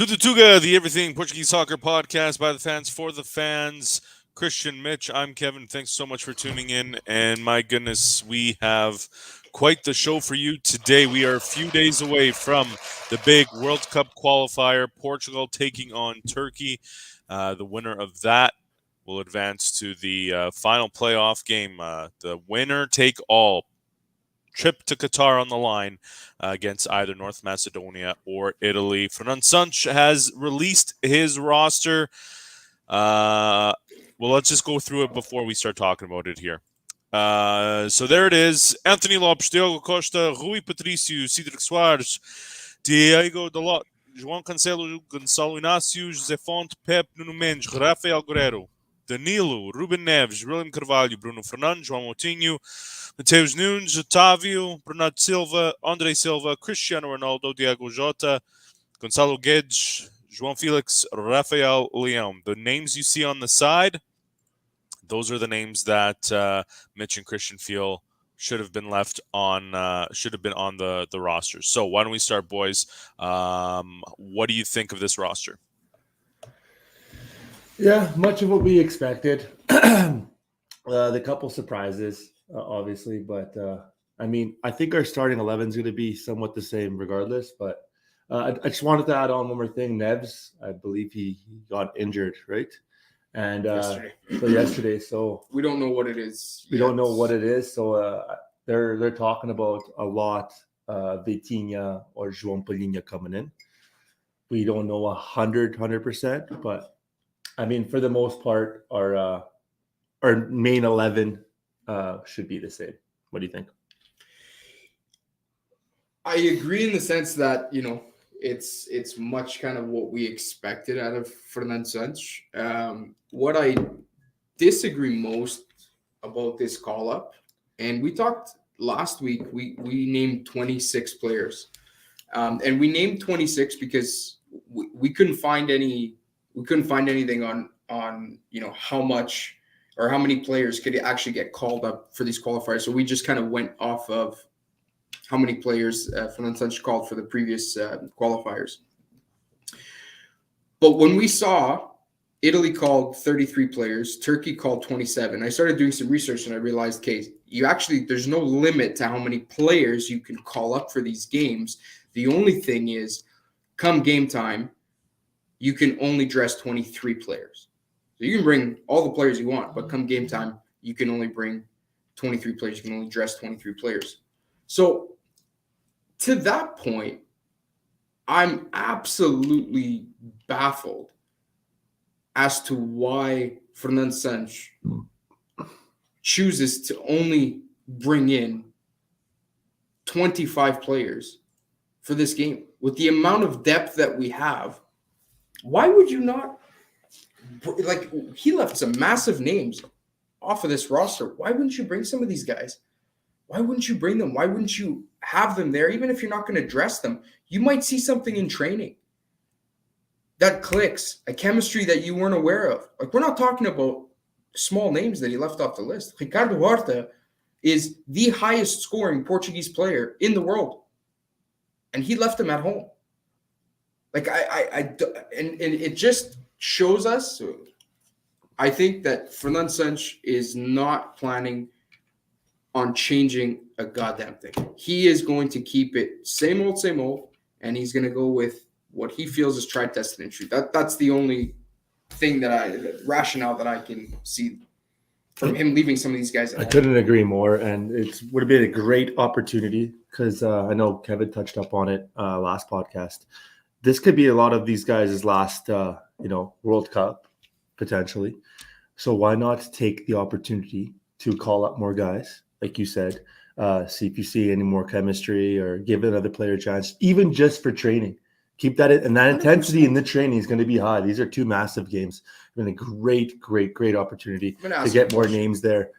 Tuga, the Everything Portuguese Soccer podcast by the fans for the fans. Christian, Mitch, I'm Kevin. Thanks so much for tuning in. And my goodness, we have quite the show for you today. We are a few days away from the big World Cup qualifier, Portugal taking on Turkey. The winner of that will advance to the final playoff game. The winner take all trip to Qatar on the line against either North Macedonia or Italy. Fernando Santos has released his roster. Well, let's just go through it before we start talking about it here. So there it is. Anthony Lopes, Diogo Costa, Rui Patricio, Cedric Soares, Diego Dalot, João Cancelo, Gonçalo Inácio, José Fonte, Pep, Nuno Mendes, Rafael Guerreiro, Danilo, Ruben Neves, William Carvalho, Bruno Fernandes, João Moutinho, Mateus Nunes, Otávio, Bernardo Silva, André Silva, Cristiano Ronaldo, Diego Jota, Gonçalo Guedes, João Felix, Rafael Leão. The names you see on the side, those are the names that Mitch and Christian feel should have been left on, should have been on the roster. So why don't we start, boys? What do you think of this roster? Yeah, much of what we expected. The couple surprises, obviously, but I think our starting 11 is going to be somewhat the same regardless. But I just wanted to add on one more thing. Neves, I believe he got injured, right? And yesterday. So we don't know what it is. We don't know what it is. So they're talking about a lot. Vitinha or João Palhinha coming in. We don't know 100%, but for the most part, our main 11 should be the same. What do you think? I agree in the sense that, it's much kind of what we expected out of Fernando Santos. What I disagree most about this call-up, and we talked last week, we named 26 players. And we named 26 because we couldn't find anything on how much or how many players could actually get called up for these qualifiers. So we just kind of went off of how many players Fernando Santos called for the previous qualifiers. But when we saw Italy called 33 players, Turkey called 27, I started doing some research and I realized, there's no limit to how many players you can call up for these games. The only thing is, come game time, you can only dress 23 players. So you can bring all the players you want, but come game time, you can only bring 23 players. You can only dress 23 players. So to that point, I'm absolutely baffled as to why Fernando Santos chooses to only bring in 25 players for this game. With the amount of depth that we have, why would you not? He left some massive names off of this roster. Why wouldn't you bring some of these guys? Why wouldn't you bring them? Why wouldn't you have them there? Even if you're not going to dress them, you might see something in training that clicks, a chemistry that you weren't aware of. We're not talking about small names that he left off the list. Ricardo Horta is the highest scoring Portuguese player in the world, and he left him at home. And it just shows us, I think that Fernando Santos is not planning on changing a goddamn thing. He is going to keep it same old, and he's going to go with what he feels is tried, tested, and true. That's the only thing rationale that I can see from him leaving some of these guys. I couldn't agree more, and it would have been a great opportunity because I know Kevin touched up on it last podcast. This could be a lot of these guys' last, World Cup potentially. So why not take the opportunity to call up more guys, like you said, see if you see any more chemistry or give another player a chance, even just for training. Keep that in, and that intensity in the training is going to be high. These are two massive games. It's been a great opportunity to get more names there.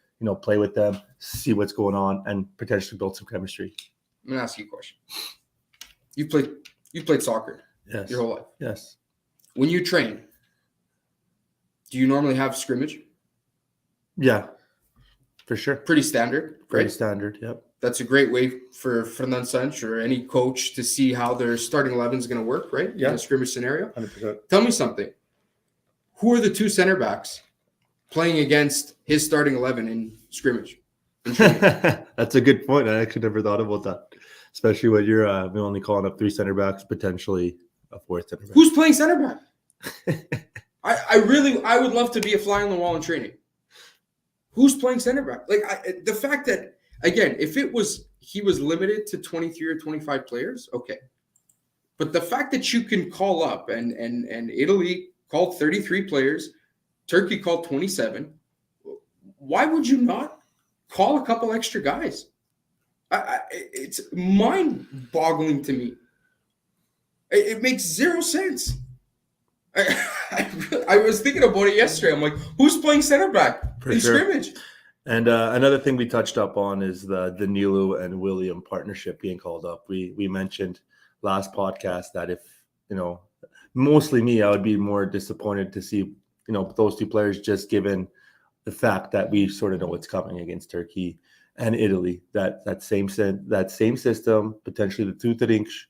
Play with them, see what's going on, and potentially build some chemistry. I'm going to ask you a question. You played soccer. Yes. Your whole life. Yes. When you train, do you normally have scrimmage? Yeah, for sure. Pretty standard, right? Pretty standard, yep. that's a great way for Fernando Santos or any coach to see how their starting 11 is going to work, right? Yeah. In a scrimmage scenario. 100%. Tell me something. Who are the two center backs playing against his starting 11 in scrimmage? That's a good point. I actually never thought about that, especially when you're only calling up 3 center backs, potentially a 4th center back. Who's playing center back? I would love to be a fly on the wall in training. Who's playing center back? Like the fact that, again, if he was limited to 23 or 25 players, okay. But the fact that you can call up and Italy called 33 players, Turkey called 27, why would you not call a couple extra guys? It's mind-boggling to me. It makes zero sense. I was thinking about it yesterday. I'm like, who's playing center back in scrimmage? And another thing we touched up on is the Danilo and William partnership being called up. We mentioned last podcast that if, mostly me, I would be more disappointed to see, those 2 players, just given the fact that we sort of know what's coming against Turkey and Italy, that same system, potentially the tooth and inch,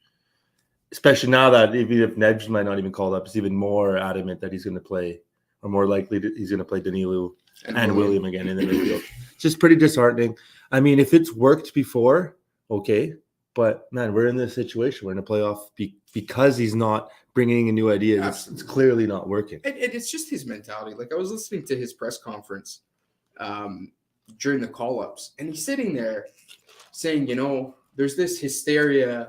especially now that even if Nedge might not even call up, it's even more adamant that he's going to play, or more likely he's going to play Danilo and William again in the midfield. It's just pretty disheartening. I mean, if it's worked before, okay, but man, we're in this situation. We're in a playoff because he's not bringing in new ideas. It's clearly not working. And it's just his mentality. Like I was listening to his press conference during the call-ups, and he's sitting there saying, there's this hysteria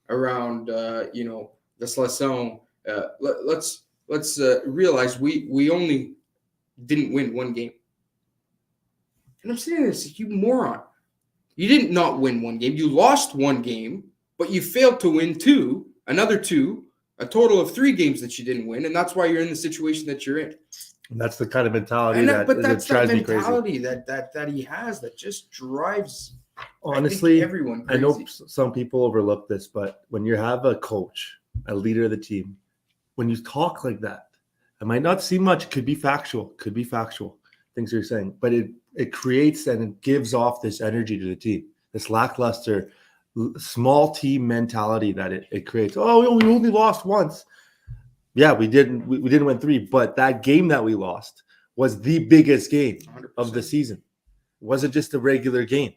around, the seleção. Let's realize we only didn't win 1 game. And I'm sitting there saying, you moron. You didn't not win 1 game. You lost 1 game, but you failed to win 2, another 2, a total of 3 games that you didn't win, and that's why you're in the situation that you're in. And that's the kind of mentality that drives me crazy. Mentality that he has that just drives, honestly, everyone crazy. I know some people overlook this, but when you have a coach, a leader of the team, when you talk like that, it might not seem much. It could be factual. Things you're saying, but it creates and it gives off this energy to the team, this lackluster, small team mentality that it creates. Oh, we only lost once. Yeah, we didn't win 3, but that game that we lost was the biggest game 100%. of the season. It wasn't just a regular game.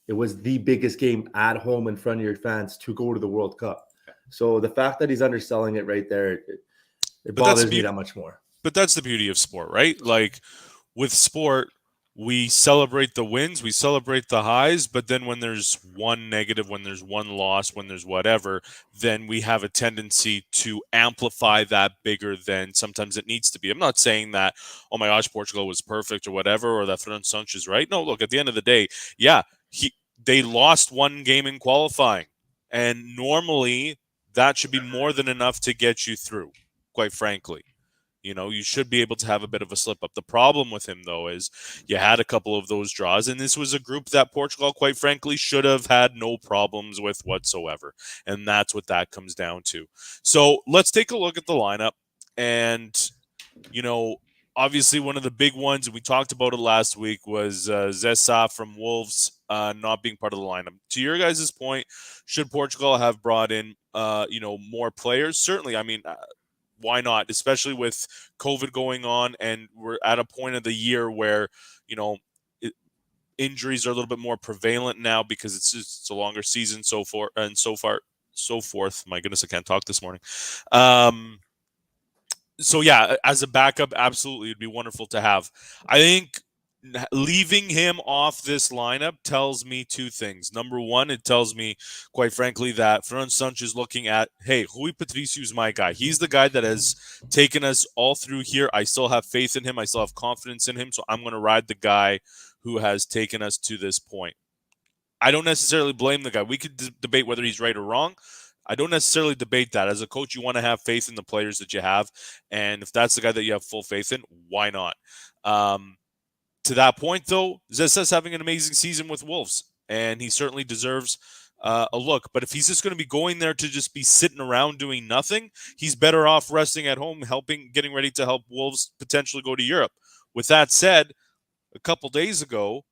It was the biggest game at home in front of your fans to go to the World Cup. So the fact that he's underselling it right there, it bothers me that much more. But that's the beauty of sport, right? Like with sport, we celebrate the wins, we celebrate the highs, but then when there's one negative, when there's one loss, when there's whatever, then we have a tendency to amplify that bigger than sometimes it needs to be. I'm not saying that, oh my gosh, Portugal was perfect or whatever, or that Fernando Santos is right. No, look, at the end of the day, yeah, they lost 1 game in qualifying, and normally that should be more than enough to get you through, quite frankly. You should be able to have a bit of a slip up. The problem with him, though, is you had a couple of those draws, and this was a group that Portugal, quite frankly, should have had no problems with whatsoever. And that's what that comes down to. So let's take a look at the lineup. And, obviously one of the big ones, and we talked about it last week, was Zessa from Wolves not being part of the lineup. To your guys' point, should Portugal have brought in, more players? Certainly. I mean, why not? Especially with COVID going on, and we're at a point of the year where, injuries are a little bit more prevalent now because it's a longer season so forth. My goodness, I can't talk this morning. So yeah, as a backup, absolutely, it'd be wonderful to have. I think leaving him off this lineup tells me 2 things. Number one, it tells me, quite frankly, that Fernando Santos is looking at, hey, Rui Patricio is my guy. He's the guy that has taken us all through here. I still have faith in him. I still have confidence in him. So I'm going to ride the guy who has taken us to this point. I don't necessarily blame the guy. We could debate whether he's right or wrong. I don't necessarily debate that. As a coach, you want to have faith in the players that you have. And if that's the guy that you have full faith in, why not? To that point, though, Zessa's having an amazing season with Wolves, and he certainly deserves a look. But if he's just going to be going there to just be sitting around doing nothing, he's better off resting at home, getting ready to help Wolves potentially go to Europe. With that said, a couple days ago,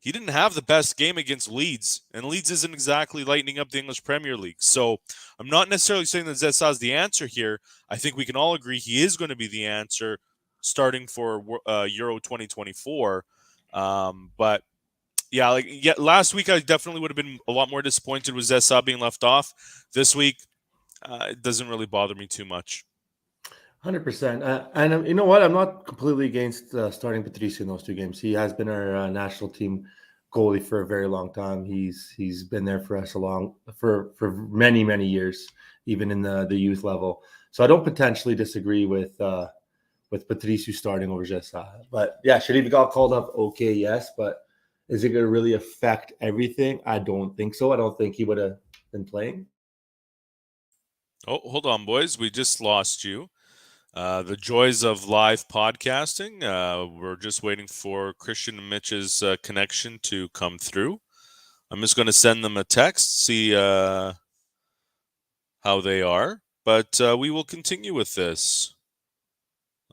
he didn't have the best game against Leeds, and Leeds isn't exactly lighting up the English Premier League. So I'm not necessarily saying that Zesa is the answer here. I think we can all agree he is going to be the answer starting for Euro 2024. But yeah, last week I definitely would have been a lot more disappointed with Zesa being left off. This week, it doesn't really bother me too much. 100%. And you know what? I'm not completely against starting Patricio in those two games. He has been our national team goalie for a very long time. He's been there for us for many years, even in the youth level. So I don't potentially disagree with Patricio starting over Jessa. But yeah, should he have got called up? Okay, yes. But is it going to really affect everything? I don't think so. I don't think he would have been playing. Oh, hold on, boys. We just lost you. The joys of live podcasting. We're just waiting for Christian and Mitch's connection to come through. I'm just going to send them a text, see how they are. But we will continue with this.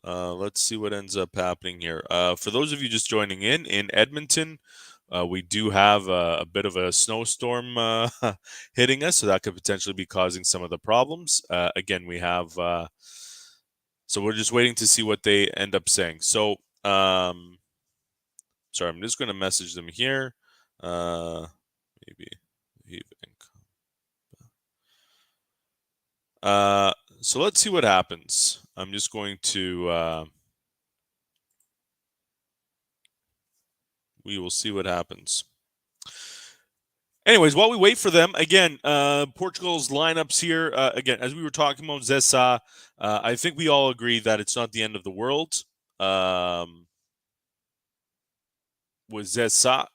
Let's see what ends up happening here. For those of you just joining in Edmonton, we do have a bit of a snowstorm hitting us, so that could potentially be causing some of the problems. Again, we have... So we're just waiting to see what they end up saying. So, sorry, I'm just going to message them here. Maybe. So let's see what happens. I'm just going to. We will see what happens. Anyways, while we wait for them, again, Portugal's lineups here. Again, as we were talking about Zesa, I think we all agree that it's not the end of the world with Zesa.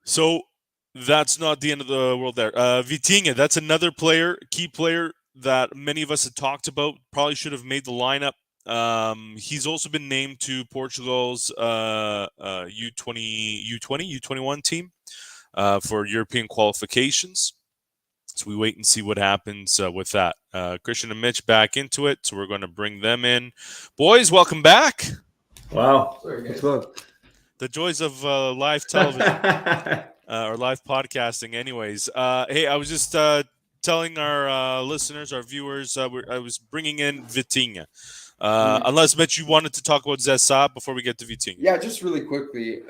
So that's not the end of the world there. Vitinha, that's another player, key player that many of us had talked about. Probably should have made the lineup. He's also been named to Portugal's U21 team. For European qualifications. So we wait and see what happens with that. Christian and Mitch back into it, so we're going to bring them in. Boys, welcome back. Wow. The joys of live television or live podcasting anyways. Hey, I was just telling our listeners, our viewers, I was bringing in Vitinha. Unless, Mitch, you wanted to talk about Zesa before we get to Vitinha. Yeah, just really quickly,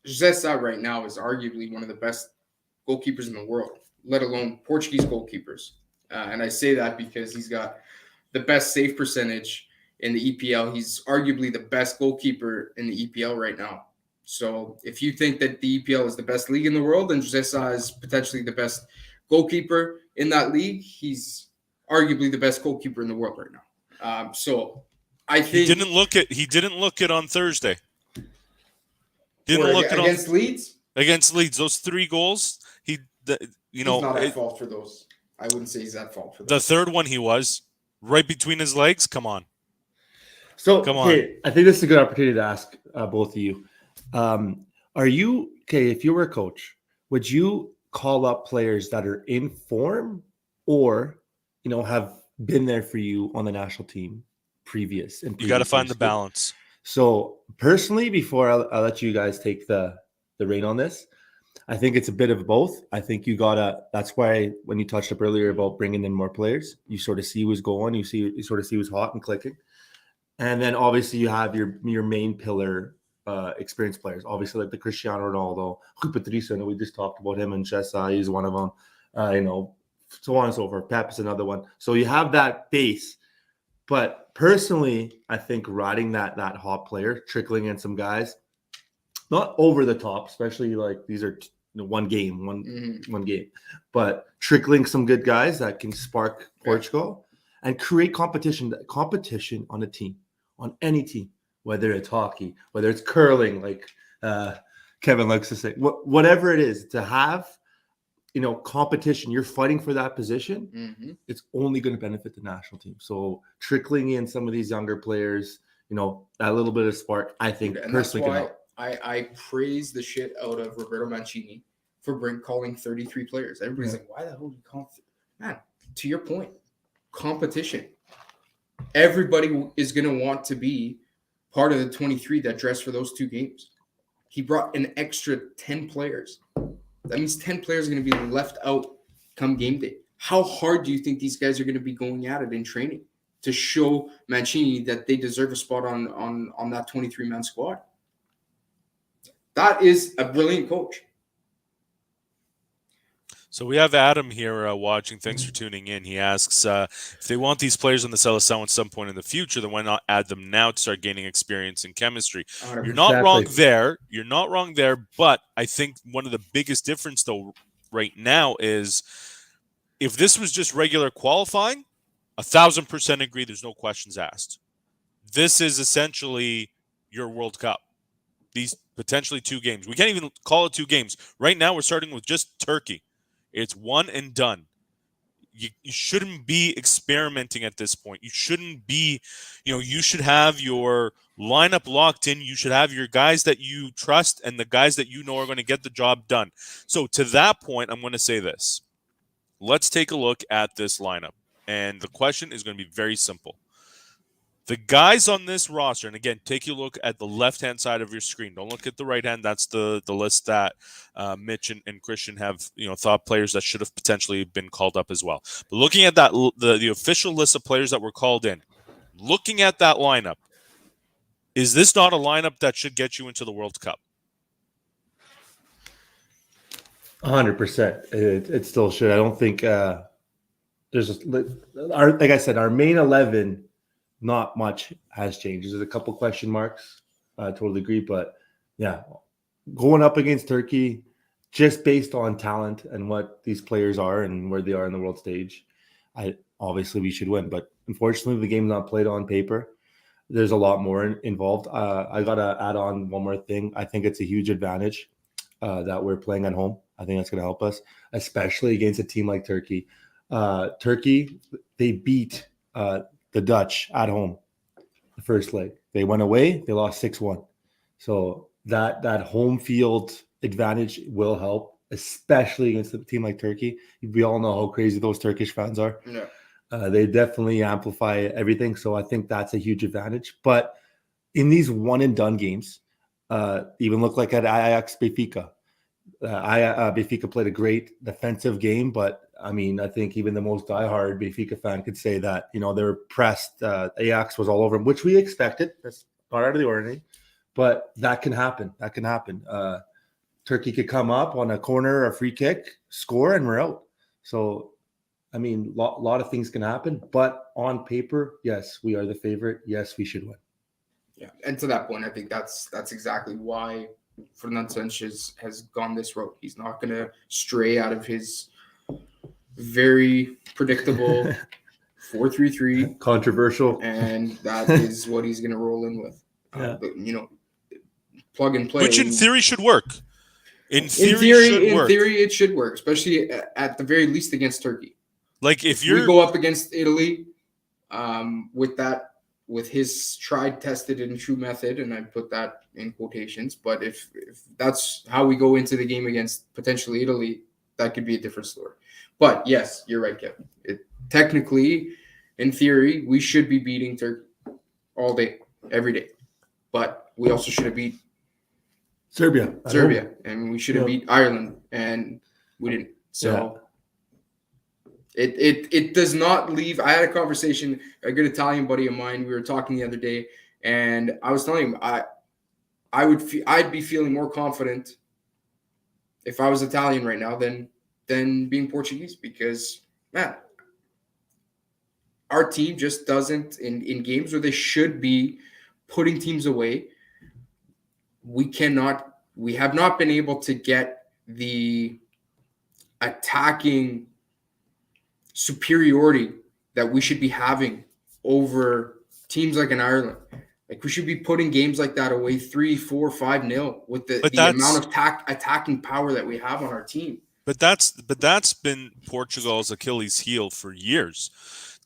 Zesa right now is arguably one of the best goalkeepers in the world, let alone Portuguese goalkeepers. And I say that because he's got the best save percentage in the EPL. He's arguably the best goalkeeper in the EPL right now. So if you think that the EPL is the best league in the world, then Zesa is potentially the best goalkeeper in that league. He's arguably the best goalkeeper in the world right now. So I think he didn't look it on Thursday. Against Leeds? Against Leeds, those 3 goals, he's not at fault for those. I wouldn't say he's at fault for those. The third one he was right between his legs. Come on. I think this is a good opportunity to ask both of you. Are you if you were a coach, would you call up players that are in form or have been there for you on the national team previous? You got to find the balance. So personally, before I'll let you guys take the reign on this, I think it's a bit of both. I think that's why when you touched up earlier about bringing in more players, you sort of see who's going, you sort of see who's hot and clicking. And then obviously you have your main pillar experienced players, obviously like the Cristiano Ronaldo, Patricio, we just talked about him, and Chesa, he's one of them, so on and so forth. Pep is another one. So you have that base. But personally, I think riding that hot player, trickling in some guys, not over the top, especially like these are one game, but trickling some good guys that can spark Portugal and create competition on a team, on any team, whether it's hockey, whether it's curling, like Kevin likes to say, whatever it is, to have competition, you're fighting for that position, it's only going to benefit the national team. So trickling in some of these younger players, that little bit of spark, I think personally can help. I praise the shit out of Roberto Mancini for calling 33 players. Everybody's like, why the hell do you call man, to your point, competition. Everybody is going to want to be part of the 23 that dress for those 2 games. He brought an extra 10 players. That means 10 players are going to be left out come game day. How hard do you think these guys are going to be going at it in training to show Mancini that they deserve a spot on that 23-man squad? That is a brilliant coach. So we have Adam here watching. Thanks for tuning in. He asks if they want these players on the Seleção at some point in the future, then why not add them now to start gaining experience and chemistry? 100%. You're not Exactly. wrong there. You're not wrong there. But I think one of the biggest difference, though, right now is if this was just regular qualifying, 1,000% agree. There's no questions asked. This is essentially your World Cup. These potentially 2 games. We can't even call it 2 games. Right now, we're starting with just Turkey. It's one and done. You shouldn't be experimenting at this point. You shouldn't be, you should have your lineup locked in. You should have your guys that you trust and the guys that you know are going to get the job done. So to that point, I'm going to say this. Let's take a look at this lineup. And the question is going to be very simple. The guys on this roster, and again, take a look at the left-hand side of your screen. Don't look at the right hand. That's the list that Mitch and Christian have, thought players that should have potentially been called up as well. But looking at that, the official list of players that were called in, looking at that lineup, is this not a lineup that should get you into the World Cup? 100%. It still should. I don't think there's like I said, our main 11. Not much has changed. There's a couple question marks. I totally agree. But yeah, going up against Turkey, just based on talent and what these players are and where they are in the world stage, obviously we should win. But unfortunately, the game's not played on paper. There's a lot more involved. I got to add on one more thing. I think it's a huge advantage that we're playing at home. I think that's going to help us, especially against a team like Turkey. Turkey, they beat the Dutch at home, the first leg. They went away, they lost 6-1. So that home field advantage will help, especially against a team like Turkey. We all know how crazy those Turkish fans are. Yeah. They definitely amplify everything. So I think that's a huge advantage. But in these one-and-done games, even look like at Ajax Benfica. Benfica played a great defensive game, but I mean, I think even the most diehard Benfica fan could say that, they were pressed. Ajax was all over them, which we expected. That's not out of the ordinary, but that can happen. Turkey could come up on a corner, a free kick, score, and we're out. So, I mean, a lot of things can happen, but on paper, yes, we are the favorite. Yes, we should win. Yeah, and to that point, I think that's exactly why Fernando Santos has gone this road. He's not going to stray out of his very predictable 4-3-3. Controversial. And that is what he's going to roll in with. Yeah. But, plug and play. Which in theory should work. In theory, it should work, especially at the very least against Turkey. Like if we go up against Italy with his tried, tested, and true method, and I put that in quotations, but if that's how we go into the game against potentially Italy, that could be a different story. But yes, you're right, Kevin. Technically, in theory, we should be beating Turkey all day, every day. But we also should have beat Serbia, and we should have beat Ireland, and we didn't. So it does not leave. I had a conversation, a good Italian buddy of mine. We were talking the other day, and I was telling him I'd be feeling more confident if I was Italian right now than being Portuguese, because man, our team just doesn't in games where they should be putting teams away. We have not been able to get the attacking superiority that we should be having over teams like in Ireland. Like, we should be putting games like that away 3-4-5-0 with the amount of attacking power that we have on our team. But that's been Portugal's Achilles heel for years.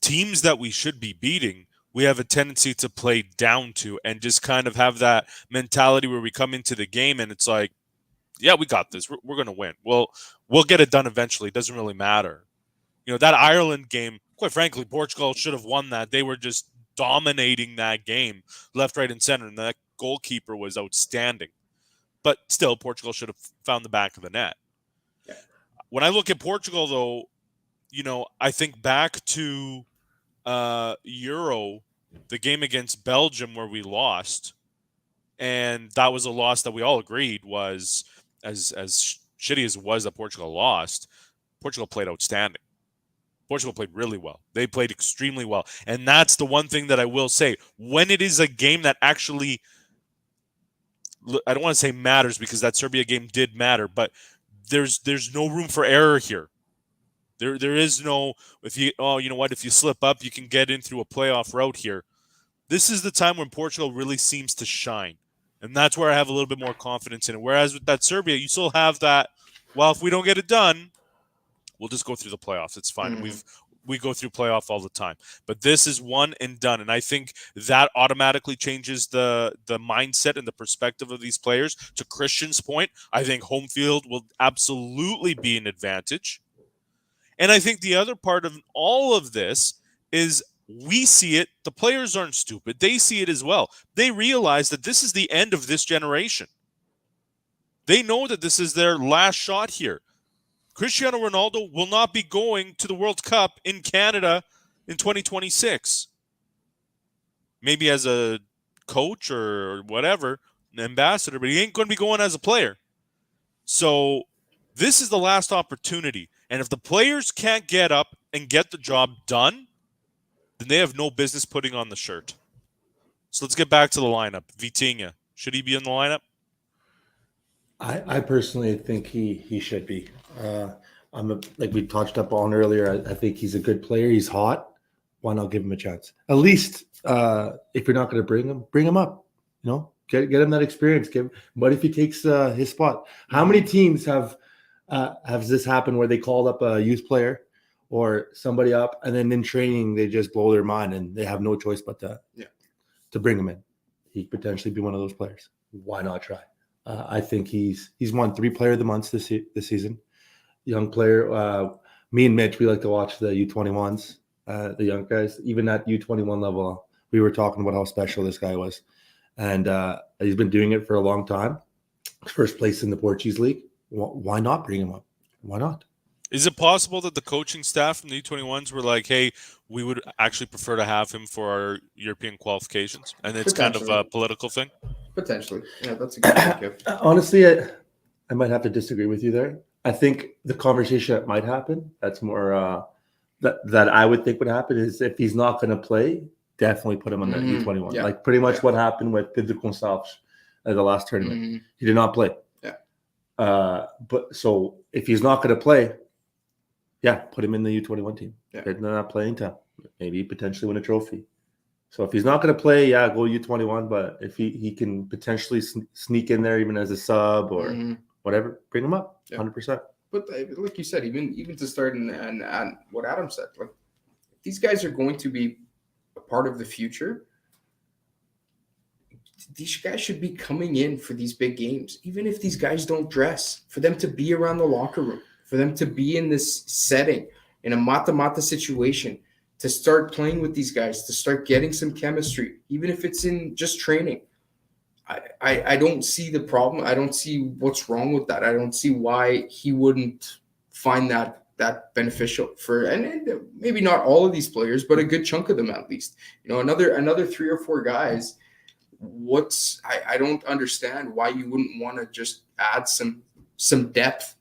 Teams that we should be beating, we have a tendency to play down to and just kind of have that mentality where we come into the game and it's like, yeah, we got this. We're going to win. Well, we'll get it done eventually. It doesn't really matter. That Ireland game, quite frankly, Portugal should have won that. They were just dominating that game left, right, and center, and that goalkeeper was outstanding. but still, Portugal should have found the back of the net. Yeah. When I look at Portugal, though, I think back to Euro, the game against Belgium where we lost, and that was a loss that we all agreed was as shitty as it was that Portugal lost. Portugal played outstanding. Portugal played really well. They played extremely well. And that's the one thing that I will say. When it is a game that actually, I don't want to say matters because that Serbia game did matter, but there's no room for error here. There is no, if you know what, if you slip up, you can get in through a playoff route here. This is the time when Portugal really seems to shine. And that's where I have a little bit more confidence in it. Whereas with that Serbia, you still have that, well, if we don't get it done, we'll just go through the playoffs. It's fine. Mm-hmm. We go through playoff all the time. But this is one and done. And I think that automatically changes the mindset and the perspective of these players. To Christian's point, I think home field will absolutely be an advantage. And I think the other part of all of this is we see it. The players aren't stupid. They see it as well. They realize that this is the end of this generation. They know that this is their last shot here. Cristiano Ronaldo will not be going to the World Cup in Canada in 2026. Maybe as a coach or whatever, an ambassador, but he ain't going to be going as a player. So this is the last opportunity. And if the players can't get up and get the job done, then they have no business putting on the shirt. So let's get back to the lineup. Vitinha, should he be in the lineup? I personally think he should be. Like we touched up on earlier, I think he's a good player. He's hot. Why not give him a chance? At least if you're not going to bring him up. Get him that experience. What if he takes his spot? How many teams have this happened where they called up a youth player or somebody up, and then in training they just blow their mind and they have no choice but to bring him in? He could potentially be one of those players. Why not try? I think he's won 3 Player of the Months this season. Young player. Me and Mitch, we like to watch the U21s, the young guys. Even at U21 level, we were talking about how special this guy was. And he's been doing it for a long time. First place in the Portuguese league. Why not bring him up? Why not? Is it possible that the coaching staff from the U21s were like, hey, we would actually prefer to have him for our European qualifications? And it's kind of a political thing? Potentially. Yeah, that's a good idea. Honestly, I might have to disagree with you there. I think the conversation that might happen, that's more that I would think would happen, is if he's not going to play, definitely put him on the U21. Yeah. Like pretty much what happened with Pedro Gonçalves at the last tournament. Mm-hmm. He did not play. Yeah. But so if he's not going to play, put him in the U21 team. Yeah. They're not playing time. Maybe potentially win a trophy. So if he's not going to play, go U21. But if he can potentially sneak in there even as a sub or whatever, bring him up 100%. But like you said, even to start and what Adam said, like these guys are going to be a part of the future. These guys should be coming in for these big games, even if these guys don't dress, for them to be around the locker room, for them to be in this setting, in a mata-mata situation, to start playing with these guys, to start getting some chemistry, even if it's in just training. I don't see the problem. I don't see what's wrong with that. I don't see why he wouldn't find that beneficial for, and maybe not all of these players, but a good chunk of them at least. Another 3 or 4 guys. I don't understand why you wouldn't want to just add some depth,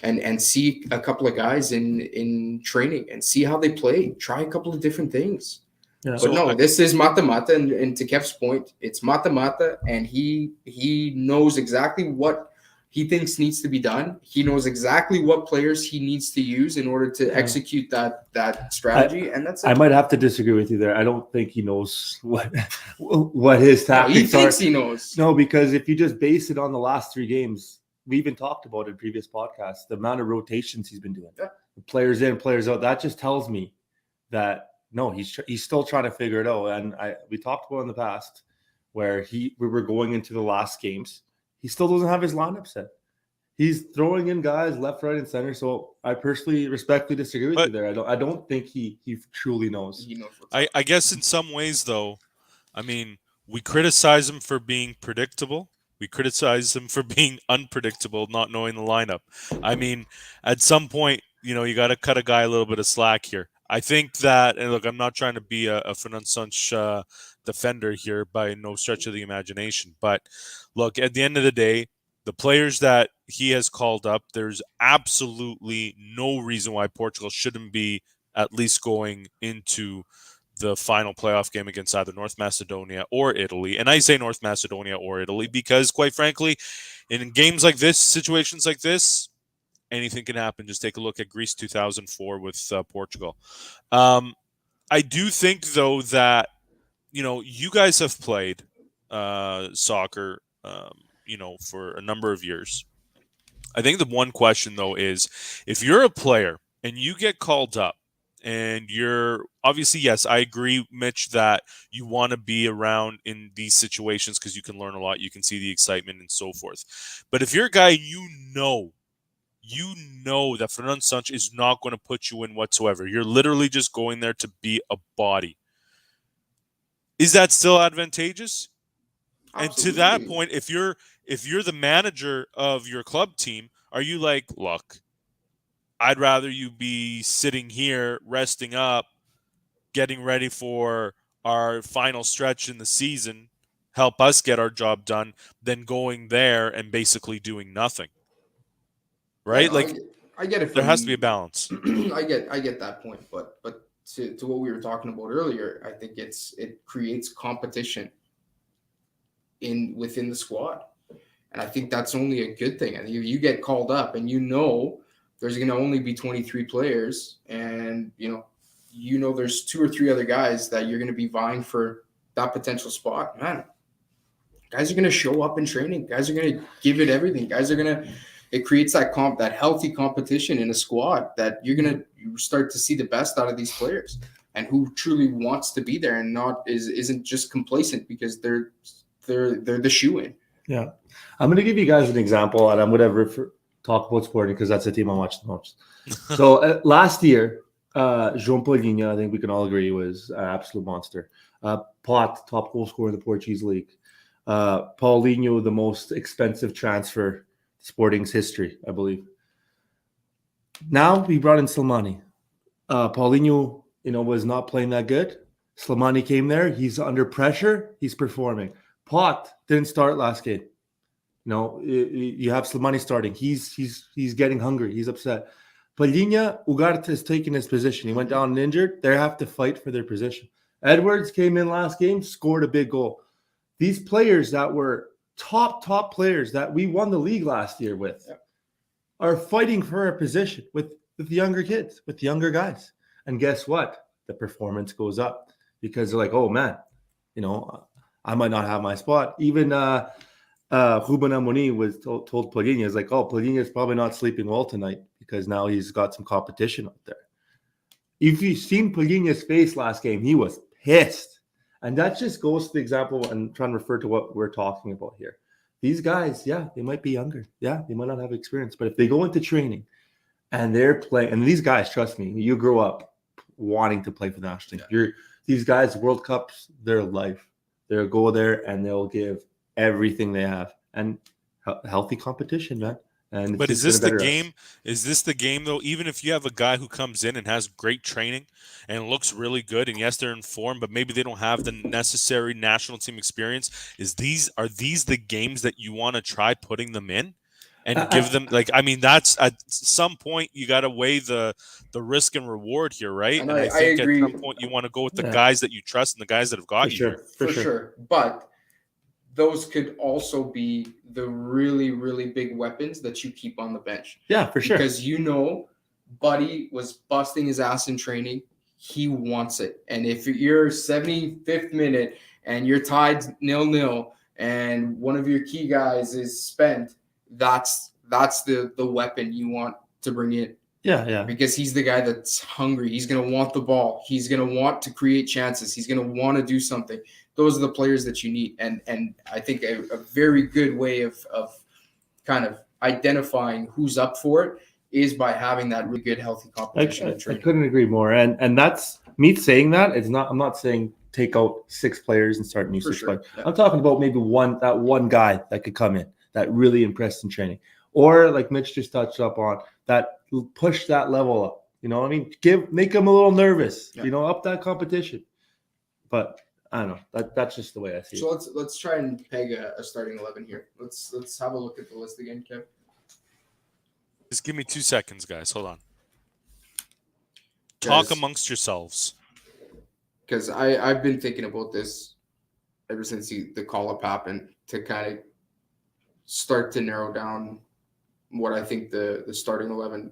and see a couple of guys in training and see how they play. Try a couple of different things. Yeah. But no, this is mata-mata, and to Kev's point, it's mata-mata, and he knows exactly what he thinks needs to be done. He knows exactly what players he needs to use in order to execute that strategy, and that's it. I might have to disagree with you there. I don't think he knows what his tactics are. He thinks he knows. No, because if you just base it on the last 3 games, we even talked about it in previous podcasts, the amount of rotations he's been doing. Yeah. Players in, players out. That just tells me that no, he's still trying to figure it out. And we talked about in the past where we were going into the last games. He still doesn't have his lineup set. He's throwing in guys left, right, and center. So I personally respectfully disagree with you there. I don't think he truly knows. He knows I guess in some ways, though, I mean, we criticize him for being predictable, We criticize him for being unpredictable, not knowing the lineup. I mean, at some point, you got to cut a guy a little bit of slack here. I think that, and look, I'm not trying to be a Fernando Santos defender here by no stretch of the imagination, but look, at the end of the day, the players that he has called up, there's absolutely no reason why Portugal shouldn't be at least going into the final playoff game against either North Macedonia or Italy. And I say North Macedonia or Italy because, quite frankly, in games like this, situations like this, anything can happen. Just take a look at Greece 2004 with Portugal. I do think, though, that, you guys have played soccer, for a number of years. I think the one question, though, is if you're a player and you get called up, and you're obviously, yes, I agree, Mitch, that you want to be around in these situations because you can learn a lot, you can see the excitement and so forth. But if you're a guy you know that Fernando Santos is not going to put you in whatsoever, you're literally just going there to be a body. Is that still advantageous? Absolutely. And to that point, if you're the manager of your club team, are you like, look, I'd rather you be sitting here, resting up, getting ready for our final stretch in the season, help us get our job done, than going there and basically doing nothing. Right? Yeah, I get it. There has to be a balance. I get that point, but to what we were talking about earlier, I think it creates competition within the squad, and I think that's only a good thing. And you get called up, and there's going to only be 23 players, and there's 2 or 3 other guys that you're going to be vying for that potential spot. Man, guys are going to show up in training. Guys are going to give it everything. It creates that healthy competition in a squad that you're going to start to see the best out of these players, and who truly wants to be there and isn't just complacent because they're the shoe-in. Yeah, I'm going to give you guys an example, and I'm going to talk about Sporting because that's the team I watch the most. So last year, João Paulinho, I think we can all agree, was an absolute monster. Pot, top goal scorer in the Portuguese league. Paulinho, the most expensive transfer Sporting's history, I believe. Now we brought in Slimani. Paulinho, was not playing that good. Slimani came there. He's under pressure. He's performing. Pot didn't start last game. You have Slimani starting. He's getting hungry. He's upset. Paulinho, Ugarte has taken his position. He went down and injured. They have to fight for their position. Edwards came in last game, scored a big goal. These players that were top players that we won the league last year with are fighting for a position with the younger kids, with the younger guys. And guess what? The performance goes up because they're like, oh, man, I might not have my spot. Even Ruben Amorim was told Paulinho, is like, oh, Paulinho is probably not sleeping well tonight because now he's got some competition up there. If you've seen Paulinho's face last game, he was pissed. And that just goes to the example and trying to refer to what we're talking about here. These guys, they might be younger. Yeah, they might not have experience. But if they go into training and they're playing, and these guys, trust me, you grow up wanting to play for the national team. These guys, World Cups, their life. They'll go there and they'll give everything they have. And healthy competition, man. But is this the game? Is this the game, though? Even if you have a guy who comes in and has great training and looks really good, and yes, they're in form, but maybe they don't have the necessary national team experience. Are these the games that you want to try putting them in and give them? That's at some point you got to weigh the risk and reward here, right? And I think at some point you want to go with the guys that you trust and the guys that have got you. For sure. But those could also be the really, really big weapons that you keep on the bench. Yeah, for sure. Because Buddy was busting his ass in training. He wants it. And if you're 75th minute and you're tied 0-0 and one of your key guys is spent, that's the weapon you want to bring in. Yeah. Because he's the guy that's hungry. He's going to want the ball. He's going to want to create chances. He's going to want to do something. Those are the players that you need. And I think a very good way of kind of identifying who's up for it is by having that really good, healthy competition. I couldn't agree more. And that's me saying that. I'm not saying take out 6 players and start new For 6 sure, players. yeah. I'm talking about maybe one guy that could come in that really impressed in training, or like Mitch just touched up on, that push that level up. You know what I mean? Make them a little nervous. Yeah. You know, up that competition. But I don't know. That's just the way I see it. So let's try and peg a starting 11 here. Let's have a look at the list again, Kev. Just give me 2 seconds, guys. Hold on. Talk Guys, amongst yourselves. because I've been thinking about this ever since the call up happened, to kind of start to narrow down what I think the starting 11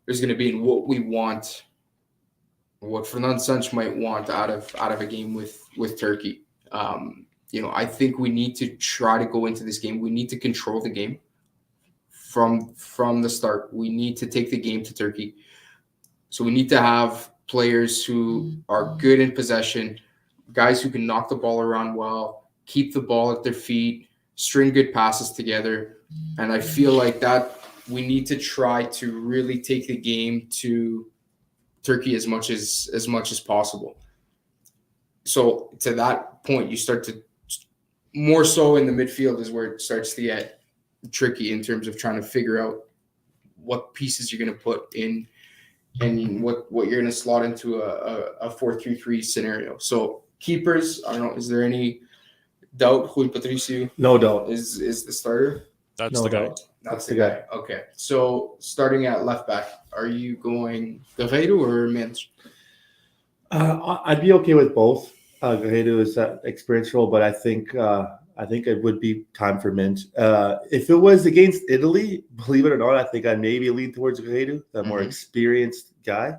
is going to be, and what we want, what Fernando Santos might want out of a game with Turkey. I think we need to try to go into this game. We need to control the game from the start. We need to take the game to Turkey. So we need to have players who are good in possession, guys who can knock the ball around well, keep the ball at their feet, string good passes together. And I feel like that we need to try to really take the game to Turkey as much as possible. So to that point, you start to, more so in the midfield is where it starts to get tricky in terms of trying to figure out what pieces you're going to put in and what you're going to slot into a 4-3-3 scenario. So keepers, I don't know, is there any doubt Rui Patricio No doubt. is the starter? That's No the guy. doubt. That's the guy. Okay. So starting at left back, are you going Guerreiro or Mendes? I'd be okay with both. Guerreiro is that experience role, but I think it would be time for Mint. If it was against Italy, believe it or not, I think I maybe lean towards Guerreiro, the more experienced guy.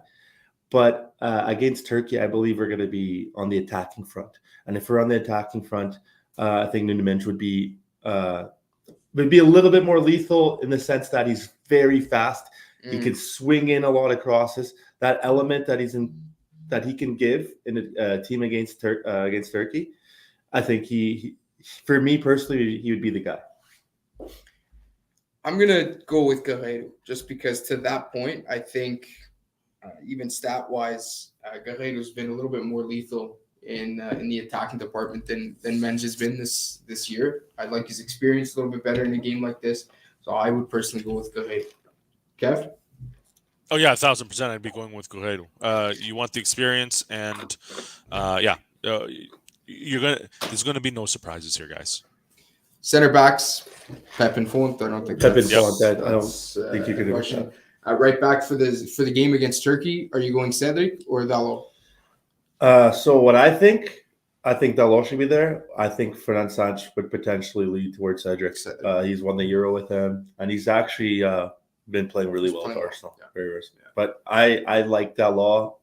But against Turkey, I believe we're going to be on the attacking front. And if we're on the attacking front, I think Nuno Mendes would be a little bit more lethal in the sense that he's very fast. He can swing in a lot of crosses. That element that he can give in a team against Turkey, I think he for me personally, he would be the guy. I'm gonna go with Guerreiro just because to that point, I think even stat wise, Guerreiro's been a little bit more lethal in the attacking department than Mendes has been this year. I like his experience a little bit better in a game like this, so I would personally go with Guerreiro. Kev? Oh yeah, 1,000%. I'd be going with Guerreiro. You want the experience, and there's gonna be no surprises here, guys. Center backs, Pep and Font. I don't think Pep and that's, Font, I don't that's, think you could a question. Right back for the game against Turkey, are you going Cedric or Dalot? So what I think Dalot should be there. I think Fernando Santos would potentially lead towards Cedric. He's won the Euro with him, and he's actually been playing really well with Arsenal. Yeah. Very well. Yeah. But I like Dalot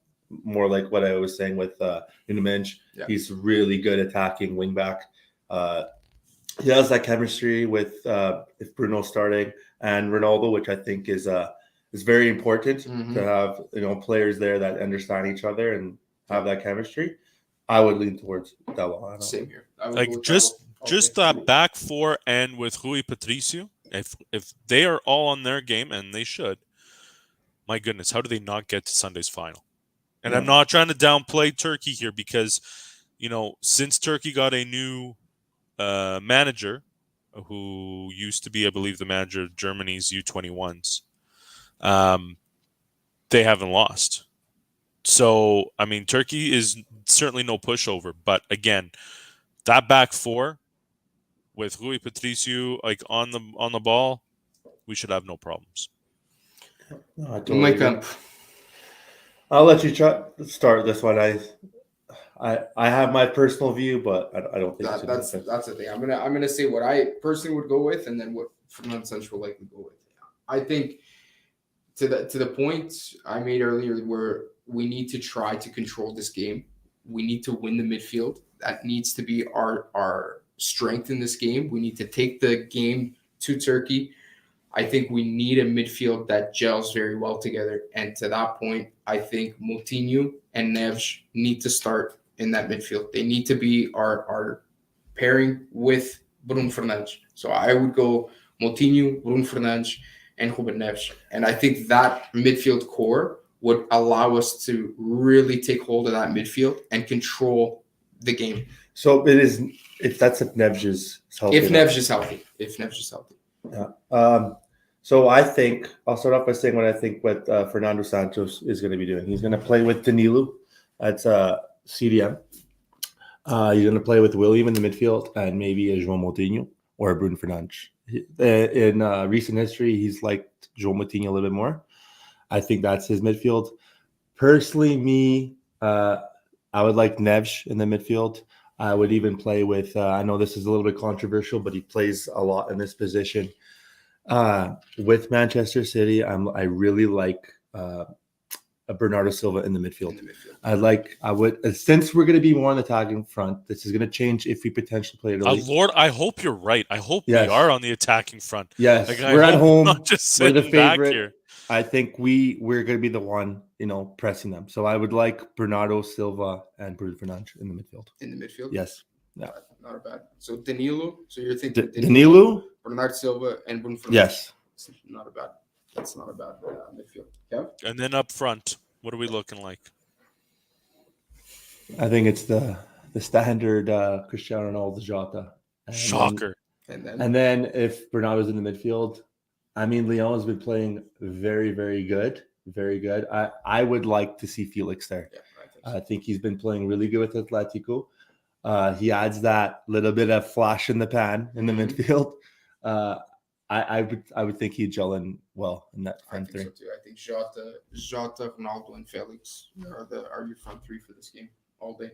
more, like what I was saying with Nuno Mendes. Yeah. He's really good attacking wingback. He has that chemistry with if Bruno's starting and Ronaldo, which I think is very important to have players there that understand each other and have that chemistry. I would lean towards Dalot. Same here. Like just that back four, and with Rui Patricio, if they are all on their game, and they should, my goodness, how do they not get to Sunday's final? And I'm not trying to downplay Turkey here because, since Turkey got a new manager who used to be, I believe, the manager of Germany's U21s, they haven't lost. So, I mean, Turkey is certainly no pushover. But again, that back four with Rui Patricio on the ball, we should have no problems. No, I'll let you start this one. I have my personal view, but I don't think that's the thing. I'm gonna say what I personally would go with, and then what Fernando Santos will likely go with. I think to the point I made earlier, where we need to try to control this game. We need to win the midfield. That needs to be our strength in this game. We need to take the game to Turkey. I think we need a midfield that gels very well together. And to that point, I think Moutinho and Neves need to start in that midfield. They need to be our pairing with Bruno Fernandes. So I would go Moutinho, Bruno Fernandes, and Ruben Neves. And I think that midfield core would allow us to really take hold of that midfield and control the game. So it is. If that's if Nevj is healthy. If Nevj is healthy. Yeah. So I think I'll start off by saying what I think Fernando Santos is going to be doing. He's going to play with Danilo. That's CDM. He's going to play with William in the midfield and maybe a João Moutinho or a Bruno Fernandes. In recent history, he's liked João Moutinho a little bit more. I think that's his midfield. Personally, I would like Nevj in the midfield. I would even play with, I know this is a little bit controversial, but he plays a lot in this position. With Manchester City, I really like Bernardo Silva in the midfield. I would, since we're going to be more on the attacking front, this is going to change if we potentially play Italy. Lord, I hope you're right. I hope we are on the attacking front. Yes, like, we're at home. Not just we're the sitting back favorite. here. I think we're going to be the one, pressing them. So I would like Bernardo Silva and Bruno Fernandes in the midfield. Yes. Yeah. Not bad. So Danilo. So you're thinking Danilo, Bernardo Silva, and Bruno Fernandes. Yes. Not a bad. That's not a bad midfield. Kev? And then up front, what are we looking like? I think it's the standard Cristiano Ronaldo Jota. Shocker. And then if Bernardo's in the midfield, I mean, Leon's been playing very, very good. Very good. I would like to see Felix there. Yeah, I think he's been playing really good with Atletico. He adds that little bit of flash in the pan in the midfield. I would think he'd gel in well in that front three. I think so too. I think Jota, Ronaldo, and Felix are your front three for this game all day.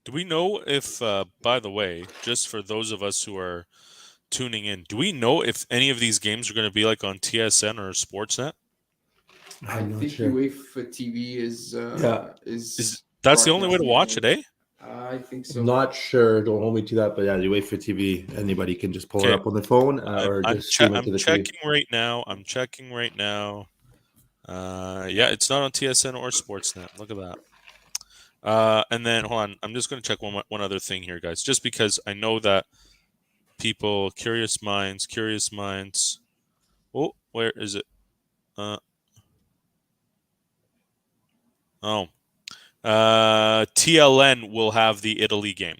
Do we know if, by the way, just for those of us who are tuning in, do we know if any of these games are going to be like on TSN or Sportsnet? I think UEFA TV is that's the only way to watch it, eh? I think so. I'm not sure. Don't hold me to that, but yeah, the UEFA TV, anybody can just pull it up on the phone or just stream it to the TV. I'm checking right now. Yeah, it's not on TSN or Sportsnet. Look at that. And then hold on, I'm just going to check one other thing here, guys, just because I know that people, curious minds. Oh, where is it? TLN will have the Italy game.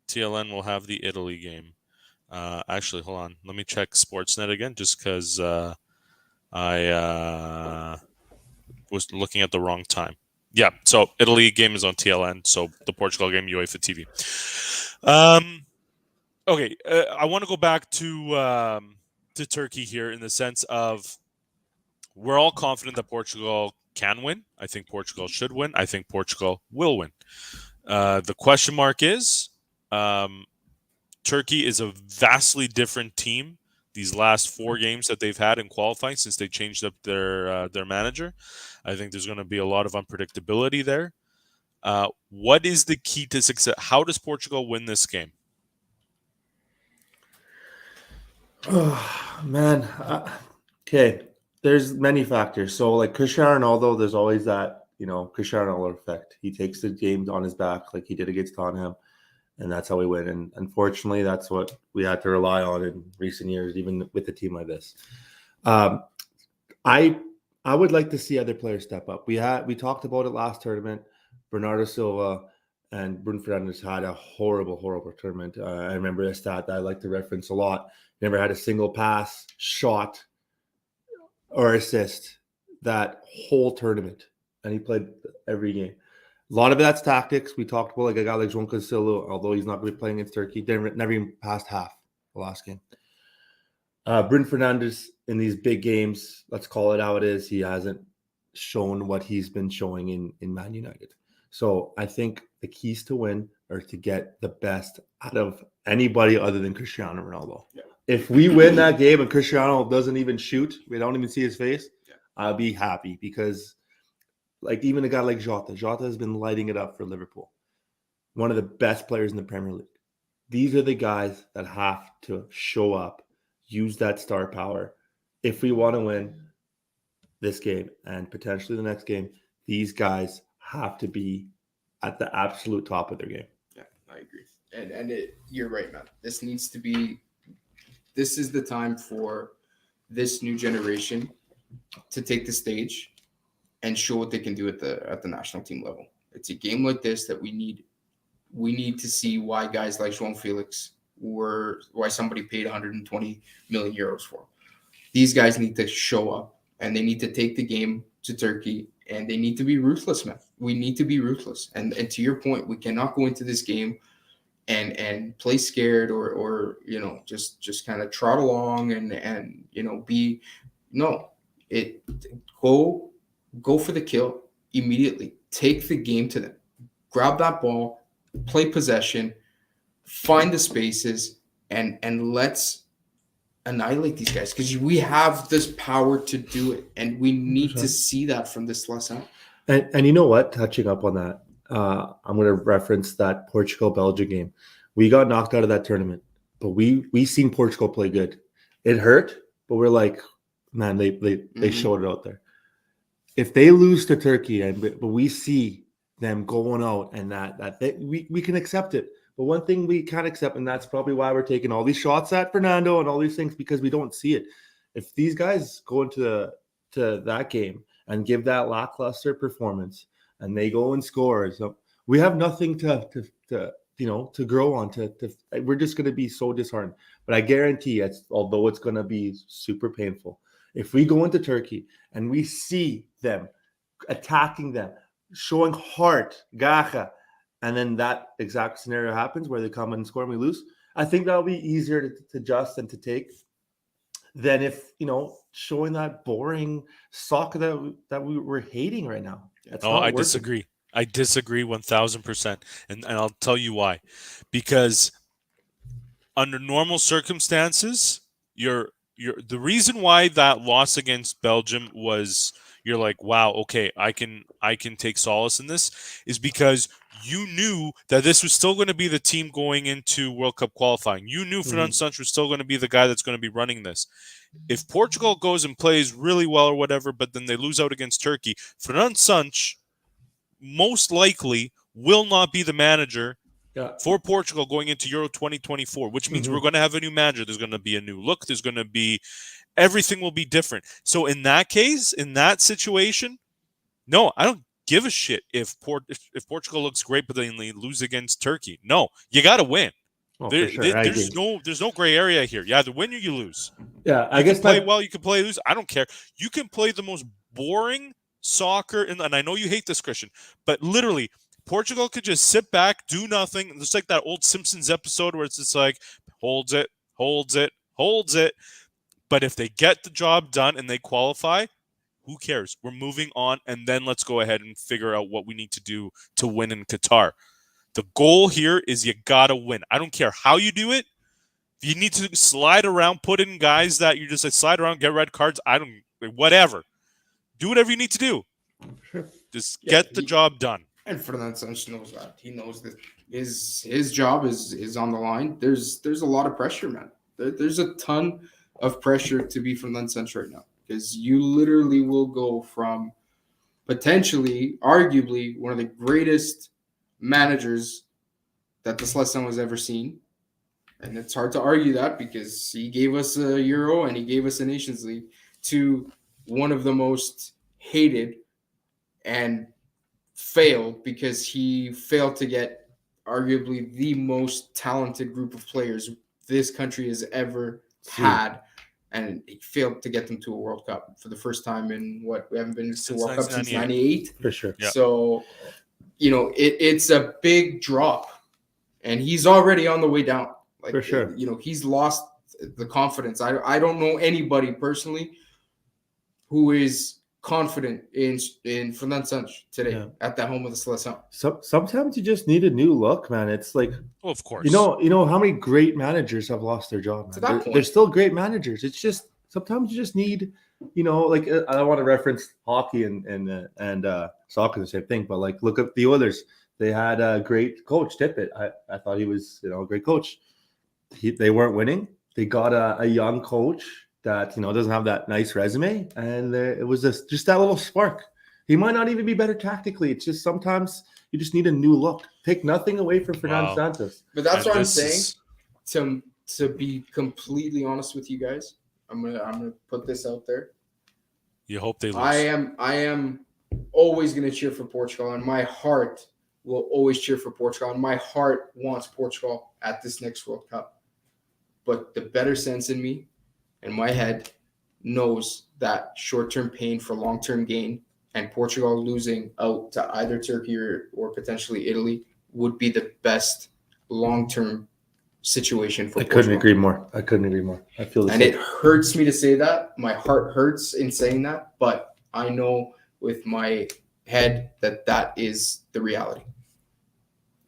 TLN will have the Italy game. Actually, hold on. Let me check Sportsnet again, just because I was looking at the wrong time. Yeah, so Italy game is on TLN, so the Portugal game, UEFA TV. Okay, I want to go back to Turkey here in the sense of we're all confident that Portugal can win. I think Portugal should win. I think Portugal will win. The question mark is Turkey is a vastly different team these last 4 games that they've had in qualifying since they changed up their manager. I think there's going to be a lot of unpredictability there. What is the key to success? How does Portugal win this game? Oh, man. Okay. There's many factors. So, like Cristiano Ronaldo, there's always that, Cristiano Ronaldo effect. He takes the game on his back like he did against Tottenham, and that's how we win. And unfortunately, that's what we had to rely on in recent years, even with a team like this. I would like to see other players step up. We talked about it last tournament. Bernardo Silva and Bruno Fernandes had a horrible, horrible tournament. I remember a stat that I like to reference a lot. Never had a single pass, shot, or assist that whole tournament, and he played every game. A lot of that's tactics. We talked about like a guy like João Cancelo, although he's not going to be playing against Turkey, never even passed half the last game. Bruno Fernandes in these big games, let's call it how it is, he hasn't shown what he's been showing in Man United. So I think the keys to win are to get the best out of anybody other than Cristiano Ronaldo. Yeah. If we win that game and Cristiano doesn't even shoot, we don't even see his face, I'll be happy because like even a guy like Jota has been lighting it up for Liverpool. One of the best players in the Premier League. These are the guys that have to show up, use that star power. If we want to win this game and potentially the next game, these guys have to be at the absolute top of their game. Yeah, I agree. And you're right, man. This is the time for this new generation to take the stage and show what they can do at the national team level. It's a game like this that we need to see why guys like João Felix why somebody paid 120 million euros for. These guys need to show up, and they need to take the game to Turkey, and they need to be ruthless, man. We need to be ruthless. And to your point, we cannot go into this game and play scared or just kind of trot along and be go for the kill immediately. Take the game to them. Grab that ball, play possession, find the spaces, and let's annihilate these guys, because we have this power to do it, and we need to see that from this lesson. And you know what? Touching up on that, I'm going to reference that Portugal-Belgium game. We got knocked out of that tournament, but we seen Portugal play good. It hurt, but we're like, man, they showed it out there. If they lose to Turkey, but we see them going out, and we can accept it. But one thing we can't accept, and that's probably why we're taking all these shots at Fernando and all these things, because we don't see it. If these guys go into that game and give that lackluster performance, and they go and score, so we have nothing to grow on. We're just going to be so disheartened. But I guarantee, although it's going to be super painful, if we go into Turkey and we see them attacking them, showing heart, gacha, and then that exact scenario happens where they come and score and we lose, I think that'll be easier to adjust and to take than if, showing that boring soccer that we're hating right now. I disagree. I disagree 1,000%. And I'll tell you why. Because under normal circumstances, the reason why that loss against Belgium was, you're like, wow, okay, I can take solace in this, is because you knew that this was still going to be the team going into World Cup qualifying. You knew Fernando Santos was still going to be the guy that's going to be running this. If Portugal goes and plays really well or whatever, but then they lose out against Turkey, Fernando Santos most likely will not be the manager for Portugal going into Euro 2024, which means we're going to have a new manager. There's going to be a new look. There's going to be everything will be different. So in that case, in that situation, no, I don't give a shit if Portugal looks great, but then they lose against Turkey. No, you got to win. For sure. There's no gray area here. You either win or you lose. Yeah, I guess play well. You can play lose. I don't care. You can play the most boring soccer, and I know you hate this, Christian, but literally, Portugal could just sit back, do nothing. It's like that old Simpsons episode where it's just like holds it. But if they get the job done and they qualify, who cares? We're moving on, and then let's go ahead and figure out what we need to do to win in Qatar. The goal here is you gotta win. I don't care how you do it. If you need to slide around, put in guys that you just like slide around, get red cards. Whatever. Do whatever you need to do. Sure. Just get the job done. And Fernando Santos knows that. He knows that his job is on the line. There's a lot of pressure, man. There's a ton of pressure to be Fernando Santos right now, because you literally will go from potentially, arguably, one of the greatest managers that the Seleção has ever seen. And it's hard to argue that, because he gave us a Euro and he gave us a Nations League, to one of the most hated and failed because he failed to get arguably the most talented group of players this country has ever had, and he failed to get them to a World Cup for the first time in we haven't been to a World Cup since 98. For sure. Yeah. So, it's a big drop, and he's already on the way down. Like, for sure. He's lost the confidence. I don't know anybody personally who is confident in Fernando Santos today at the home of the Seleção. Sometimes you just need a new look, man. It's like, well, of course, you know how many great managers have lost their job, man. They're still great managers. It's just sometimes you just need, like, I don't want to reference hockey and soccer, the same thing, but like, look at the Oilers. They had a great coach, Tippett. I thought he was a great coach. They weren't winning. They got a young coach that doesn't have that nice resume, and it was just that little spark. He might not even be better tactically. It's just sometimes you just need a new look. Take nothing away from Fernando Santos. But that's what I'm saying. To be completely honest with you guys, I'm gonna put this out there. You hope they lose. I am always going to cheer for Portugal, and my heart will always cheer for Portugal, and my heart wants Portugal at this next World Cup. But the better sense in me and my head knows that short-term pain for long-term gain, and Portugal losing out to either Turkey or potentially Italy would be the best long-term situation for Portugal. Couldn't agree more. I couldn't agree more. I feel the and same. it hurts me to say that. My heart hurts in saying that, but I know with my head that is the reality.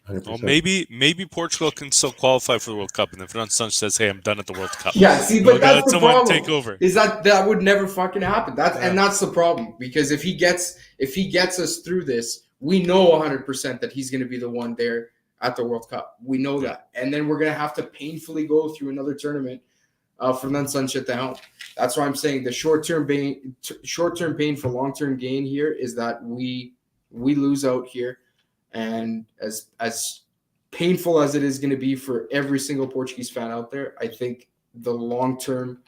100%. Well, maybe Portugal can still qualify for the World Cup, and then Fernando Santos says, "Hey, I'm done at the World Cup." Yeah, see, but that's the someone problem. take over. Is that would never fucking happen. And that's the problem, because if he gets us through this, we know 100% that he's going to be the one there at the World Cup. We know that, and then we're going to have to painfully go through another tournament. Fernando Santos at the helm. That's why I'm saying the short-term pain for long-term gain here is that we lose out here. And as painful as it is going to be for every single Portuguese fan out there, I think the long-term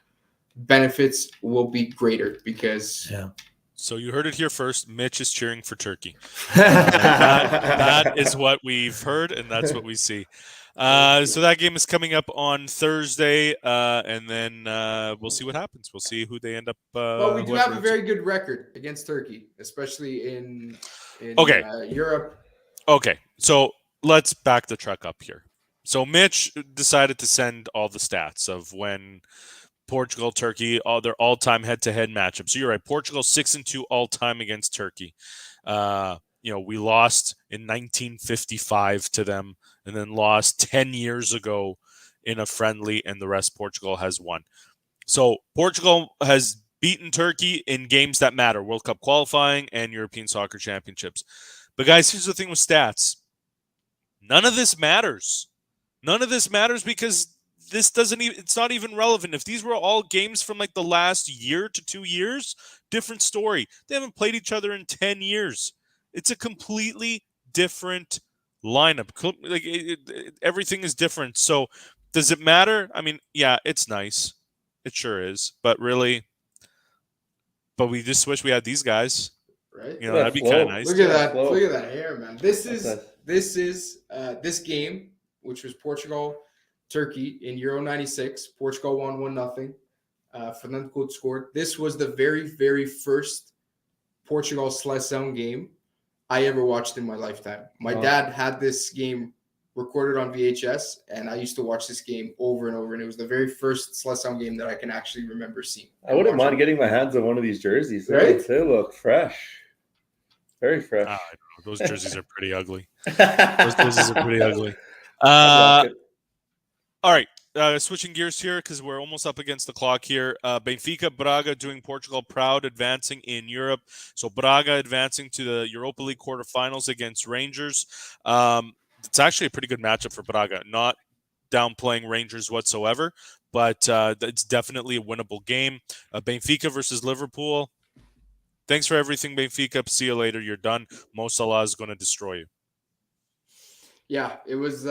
benefits will be greater because. Yeah. So you heard it here first. Mitch is cheering for Turkey. That is what we've heard, and that's what we see. So that game is coming up on Thursday, and then we'll see what happens. We'll see who they end up. But we do have a very good record against Turkey, especially in Europe. Okay, so let's back the truck up here. So Mitch decided to send all the stats of when Portugal, Turkey, all their all-time head-to-head matchups. So you're right. Portugal 6-2 all-time against Turkey. We lost in 1955 to them, and then lost 10 years ago in a friendly, and the rest Portugal has won. So Portugal has beaten Turkey in games that matter: World Cup qualifying and European Soccer Championships. But guys, here's the thing with stats. None of this matters. None of this matters because this doesn't even, it's not even relevant. If these were all games from like the last year to 2 years, different story. They haven't played each other in 10 years. It's a completely different lineup. Everything is different. So does it matter? I mean, yeah, it's nice. It sure is. But really, we just wish we had these guys. Right? That'd be kind of nice. Look at that! Look at that hair, man. This is this game, which was Portugal, Turkey in Euro '96. Portugal won 1-0. Fernando Santos scored. This was the very, very first Portugal Seleção game I ever watched in my lifetime. My dad had this game recorded on VHS, and I used to watch this game over and over. And it was the very first Seleção game that I can actually remember seeing. I wouldn't mind getting my hands on one of these jerseys. Right? They look fresh. Very fresh. I don't know. Those jerseys are pretty ugly. Those jerseys are pretty ugly. All right. Switching gears here because we're almost up against the clock here. Benfica, Braga doing Portugal proud, advancing in Europe. So Braga advancing to the Europa League quarterfinals against Rangers. It's actually a pretty good matchup for Braga. Not downplaying Rangers whatsoever, but it's definitely a winnable game. Benfica versus Liverpool. Thanks for everything, Benfica. See you later. You're done. Mo Salah is going to destroy you. Yeah, it was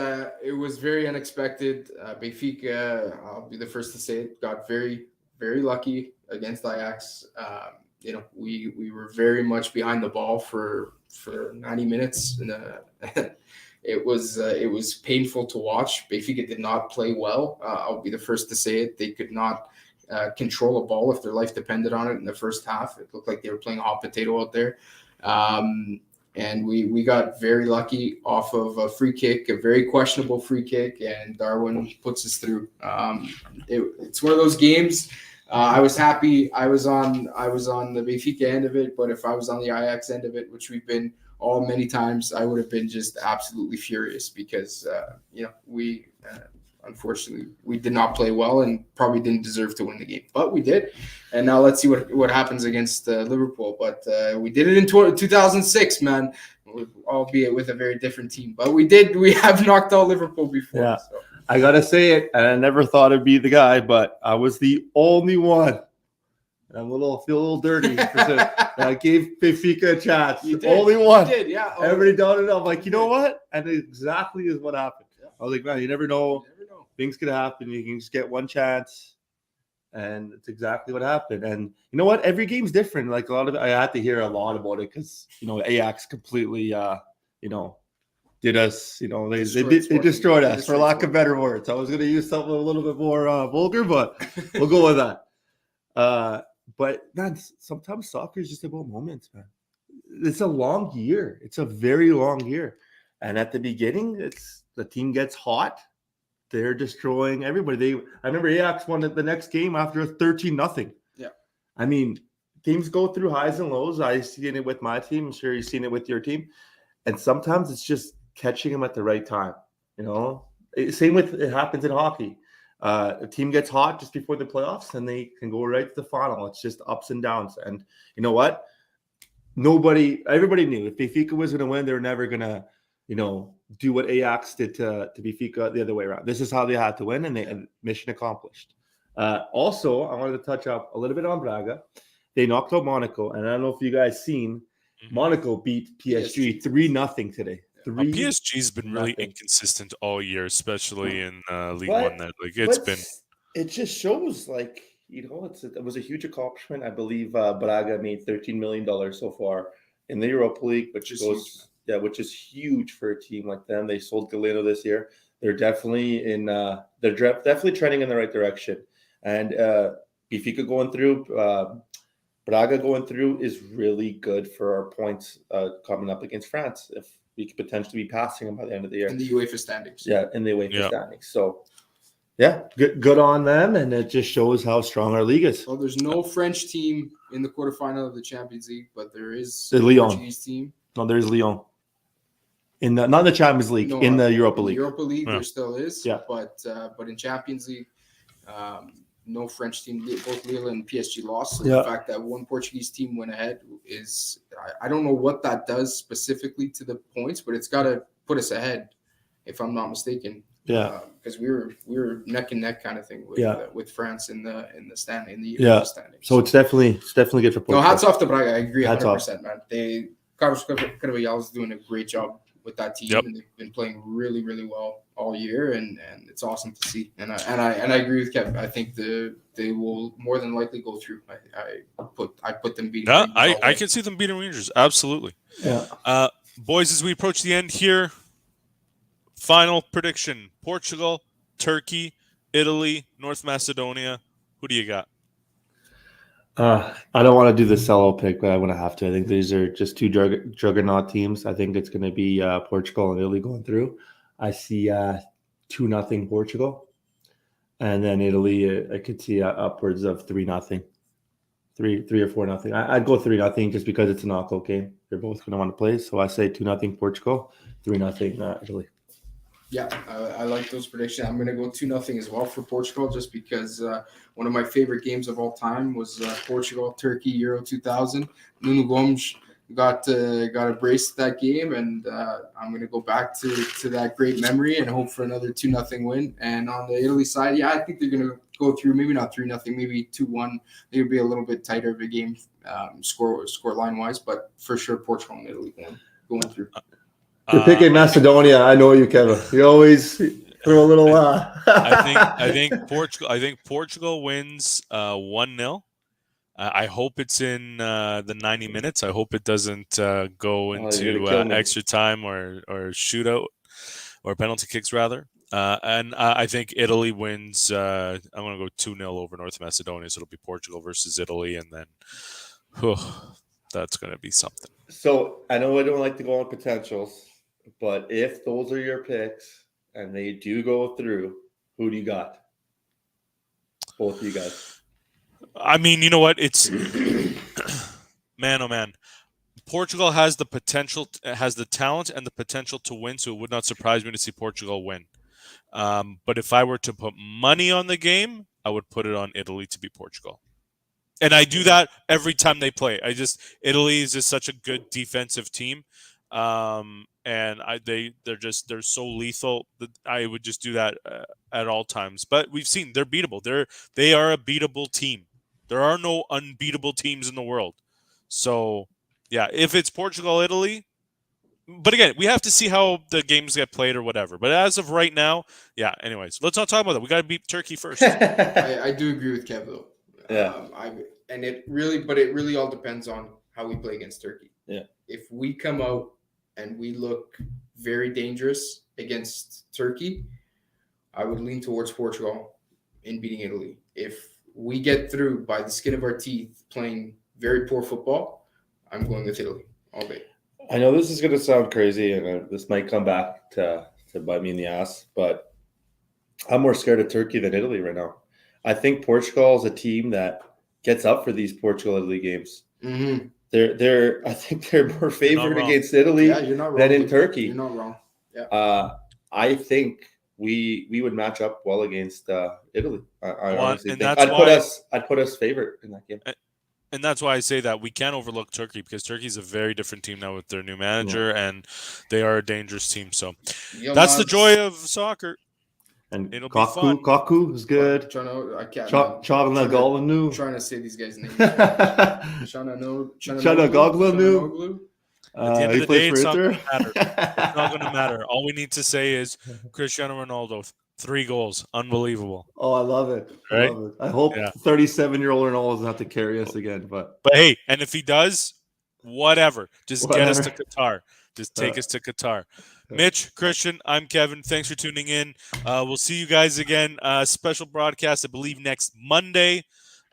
very unexpected. Benfica, I'll be the first to say it, got very, very lucky against Ajax. We were very much behind the ball for 90 minutes, and it was painful to watch. Benfica did not play well. I'll be the first to say it. They could not control a ball if their life depended on it in the first half. It looked like they were playing hot potato out there. And we got very lucky off of a free kick, a very questionable free kick, and Darwin puts us through. It's one of those games. I was happy I was on the Benfica end of it, but if I was on the Ajax end of it, which we've been all many times, I would have been just absolutely furious because we unfortunately we did not play well and probably didn't deserve to win the game, but we did. And now let's see what happens against Liverpool. But we did it in 2006, man, albeit with a very different team. But we have knocked out Liverpool before. Yeah. So. I gotta say it, and I never thought I'd be the guy, but I was the only one. And I feel a little dirty I gave Benfica a chance. You did. Only one. You did, yeah. Everybody doubted it. I'm like, you know what? And it exactly is what happened. I was like, man, you never know. Things could happen. You can just get one chance. And it's exactly what happened. And you know what? Every game's different. Like I had to hear a lot about it because Ajax completely, did us. They destroyed us for lack of better words. I was going to use something a little bit more vulgar, but we'll go with that. But man, sometimes soccer is just about moments, man. It's a long year. It's a very long year. And at the beginning, the team gets hot. They're destroying everybody. I remember Ajax won the next game after a 13-0. Yeah. I mean, teams go through highs and lows. I've seen it with my team. I'm sure you've seen it with your team. And sometimes it's just catching them at the right time. Same with it happens in hockey. A team gets hot just before the playoffs and they can go right to the final. It's just ups and downs. And you know what? Everybody knew if Benfica was going to win, they were never going to, do what Ajax did to Benfica the other way around. This is how they had to win, and mission accomplished. Also, I wanted to touch up a little bit on Braga. They knocked out Monaco, and I don't know if you guys seen, Monaco beat PSG 3-0 today. PSG's been really inconsistent all year, especially in League One. It just shows it was a huge accomplishment. I believe Braga made $13 million so far in the Europa League, which is huge for a team like them. They sold Galeno this year. They're definitely definitely trending in the right direction. And Benfica going through, Braga going through is really good for our points coming up against France. If we could potentially be passing them by the end of the year in the UEFA standings. Yeah, in the UEFA standings. So. Yeah, good on them, and it just shows how strong our league is. Well, there's no French team in the quarterfinal of the Champions League, but there is the Portuguese team. No, there's Lyon. Not in the Champions League, in the Europa League. Europa League, there still is. Yeah. But in Champions League, no French team. Both Lille and PSG lost. So the fact that one Portuguese team went ahead is, I don't know what that does specifically to the points, but it's got to put us ahead, if I'm not mistaken. Yeah, because we were neck and neck kind of thing with France in the standing standing. So it's definitely good for Portugal. No, hats off to Braga. I agree 100%, man. Carlos Carvalhal is doing a great job with that team, and they've been playing really, really well all year, and it's awesome to see. And I agree with Kevin. I think they will more than likely go through. I put them beating. Yeah, I can see them beating Rangers. Absolutely. Yeah. Boys, as we approach the end here. Final prediction: Portugal, Turkey, Italy, North Macedonia. Who do you got? I don't want to do the solo pick, but I'm going to have to. I think these are just two juggernaut teams. I think it's going to be Portugal and Italy going through. I see 2-0 Portugal. And then Italy, I could see upwards of 3-0. 3 or 4-0. I'd go 3-0 just because it's a knockout game. They're both going to want to play. So I say 2-0 Portugal, 3-0 Italy. Yeah, I like those predictions. I'm going to go 2-0 as well for Portugal, just because one of my favorite games of all time was Portugal-Turkey Euro 2000. Nuno Gomes got a brace to that game, and I'm going to go back to that great memory and hope for another 2-0 win. And on the Italy side, I think they're going to go through, maybe not 3-0, maybe 2-1. It'll be a little bit tighter of a game score line wise, but for sure Portugal and Italy going through. You're picking Macedonia. I know you, Kevin. You always throw a little. I think Portugal wins 1-0. I hope it's in the 90 minutes. I hope it doesn't go into extra time or shootout or penalty kicks rather. And I think Italy wins. I'm going to go 2-0 over North Macedonia. So it'll be Portugal versus Italy, and then that's going to be something. So I know I don't like to go on potentials. But if those are your picks and they do go through, who do you got? Both of you guys. I mean, you know what? It's man, oh man. Portugal has the potential, has the talent and the potential to win, so it would not surprise me to see Portugal win. But if I were to put money on the game, I would put it on Italy to beat Portugal. And I do that every time they play. Italy is just such a good defensive team. And they're so lethal that I would just do that at all times. But we've seen they're beatable. They are a beatable team. There are no unbeatable teams in the world. So yeah, if it's Portugal, Italy, But again, we have to see how the games get played or whatever. But as of right now, yeah. Anyways, let's not talk about that. We got to beat Turkey first. I do agree with Kev though. Yeah. It really all depends on how we play against Turkey. Yeah. If we come out and we look very dangerous against Turkey, I would lean towards Portugal in beating Italy. If we get through by the skin of our teeth playing very poor football, I'm going with Italy all day. I know this is going to sound crazy, and this might come back to bite me in the ass, but I'm more scared of Turkey than Italy right now. I think Portugal is a team that gets up for these Portugal-Italy games. Mm-hmm. I think they're more favored against Italy than in Turkey. You're not wrong. Yeah. I think we would match up well against Italy. I honestly think I'd put us favorite in that game. And that's why I say that we can't overlook Turkey, because Turkey's a very different team now with their new manager, and they are a dangerous team. So that's the joy of soccer. And it'll be fun. Kaku is good. Chanagoglu. Trying to say these guys' names. Chanagoglu. At the end of the day, it's not going to matter. It's not going to matter. All we need to say is Cristiano Ronaldo, 3 goals. Unbelievable. Oh, I love it. Right? I love it. I hope 37-year-old Ronaldo doesn't have to carry us again. But hey, and if he does, whatever. Just get us to Qatar. Just take us to Qatar. Mitch, Christian, I'm Kevin. Thanks for tuning in. We'll see you guys again. Special broadcast, I believe, next Monday,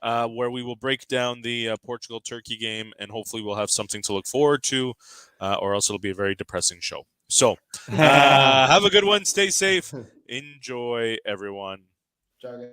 where we will break down the Portugal-Turkey game, and hopefully we'll have something to look forward to, or else it'll be a very depressing show. So have a good one. Stay safe. Enjoy, everyone. Ciao, guys.